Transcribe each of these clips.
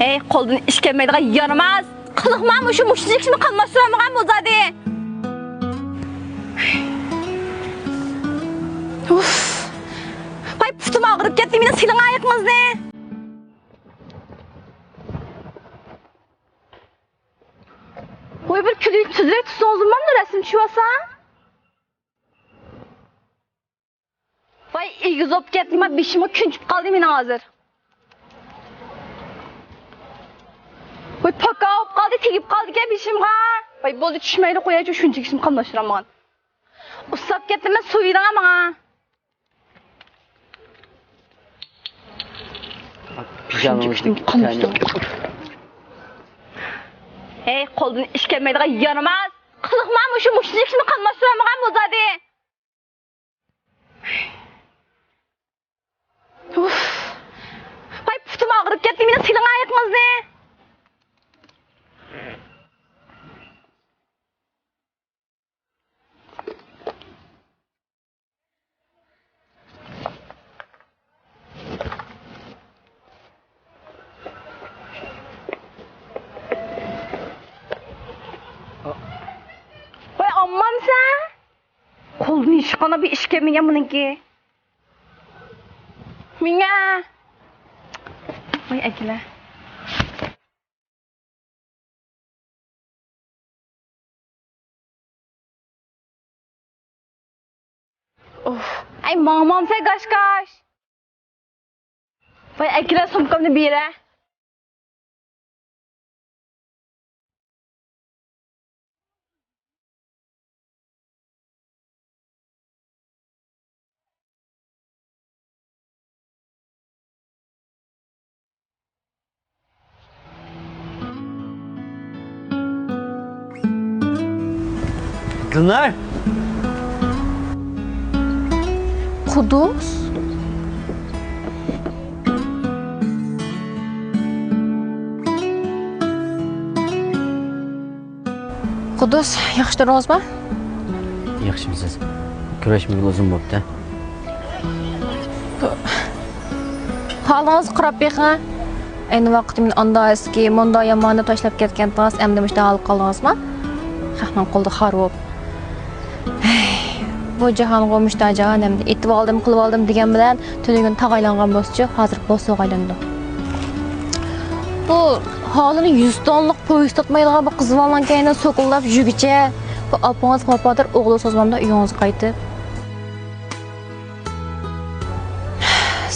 Ey, qo'ldan ish kelmaydigan yaramaz. Qiziqman shu mushlikni qilmastiramagan bo'ladi. Uf. Vay putum ağrıp ketdi, meni siling ayaqimizni. Voy bir küdük tüzrek tutsanızmam da resim çıvasan. Vay egiz op ketdi, men beshimga kunchib qoldi meni hozir. Voy paka op qoldi, tegib qoldi-ku beshimga. Voy bo'ldi tushmaydi qo'yachi shuncha kishim qamlashiraman. Usab ketdi, men suydiram menga. Ey, qo'ldan ish kelmaydigan yaramaz. Qiziqman shu mushlikni qilmastiramagan bo'ladi. Uf. Vay putum ağrıp ketdi, meni siling ayaqimizni. Vay ammam sen. Qo'ldan ish qana bir ish kelmagan buniki. Menga. Vay akila. Of, ay mamam sen kaş. Vay akila sumkamni bera. Kızlar. Kuduz. Kuduz, yaxshidirozmi? Yaxshimisiz. Kurashmagil uzun bo'pti. Halingiz qarab beqing. Ayni vaqtda men anda eski, munda yomonni tashlab ketgandingiz, endi mishda hal qildingizmi? Xahman qoldi xarob. Bu jahonga mushtajon endi etib oldim, qilib oldim degan bilan tunugun tag'aylangan bo'lsa-chi, hozir bosoq aylandi. Bu holini 100 tonlik poyezd tutmaydigan bu qizvallan kayni so'qillab yugicha, bu apangiz papadir o'g'li so'zmamda uyingizga qaytib.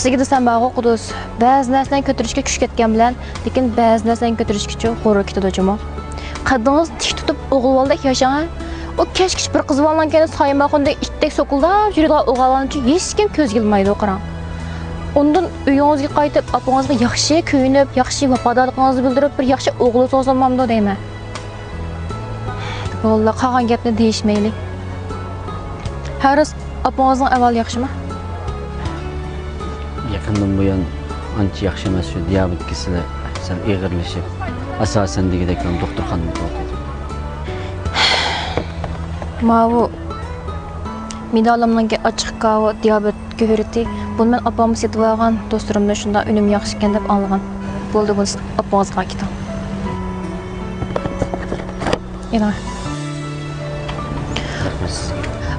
Sizga desam ba'g'o Qudus, ba'zi narsalarni ko'tarishga kuch ketgan bilan, lekin ba'zi narsalarni ko'tarishga g'urur ketadi jamo. Qaddingiz tik tutib o'g'ilvoldek yashang. O keşkiş bir kız vallahi kendi saymakında ittek sokulda jüriga oğalan için hiç kim köz gelmeydi o qaran. Ondan uyuңuzga qaytib, apаңызga yaxshi kuyunib, yaxshi vafodorligingizni bildirib, bir yaxshi o'g'il so'zlamamda deyman. Vallahi qolgan gapni deyishmaylik. Haris apаңızning avval yaxshimi? Yaqindan buyon ancha yaxshi emas, shu diabet kasali sal ig'irlashib, asosan degidek doktorxonada o'qidim. Mavu medalimning ochiq qavo diabet ko'rdi. Buni men opam setib olgan, do'stlarimda shunda unim yaxshi ekan deb olgan. Bo'ldi, buni opangizga keting. Ina.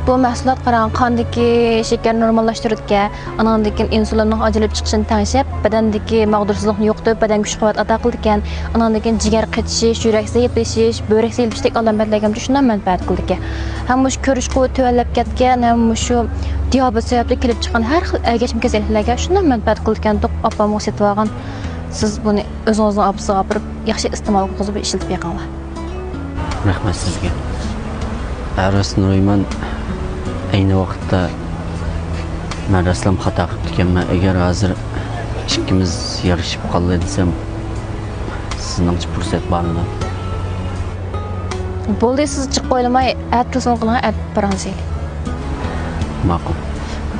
Bu mahsulot qarang, qondagi shakar normallashtiradigan, anandagi insulinning ajralib chiqishini tangshab, badandagi mag'dursizlikni yo'qotib, badan kuch-quvvat ato qildi ekan, anandagi jigar qichish, yurak zayiflashish, böbrek zayiflashdek alomatlarga shundan manfaat qildi ekan. Ham shu ko'rish quvvati tuvallab ketgan, ham shu diabet sababli kelib chiqqan har xil ergashma kasalliklarga shundan manfaat qildi ekan deb opam o'sitib olgan. Siz buni o'zingizning opasiga olib, yaxshi iste'mol qilib ishlatib beqinglar. Rahmat sizga. Aras Nurayman ayni vaqtda men raslam xato qilib ekanman. Agar hozir ikkimiz yarashib qoldi desam, sizning fursat bormi? Bo'ldi, siz chiqib qo'yilmay, atlasini qiling, atparansiz. Ma'qul.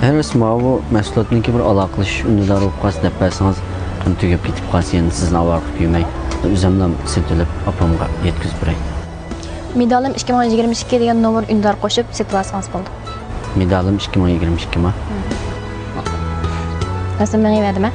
Aras bu mahsulotniki bir aloqalash unidor bo'lib qolsa deb bersangiz, tugab ketib qolsa, endi sizni avval qilib yemay, o'zimdan setilib opamga yetkazib beray. Medalim 2022 degan nomer undor qo'shib setib olsangiz bo'ldi. Medalim 2022 mi? Nasıl beni verdim ha?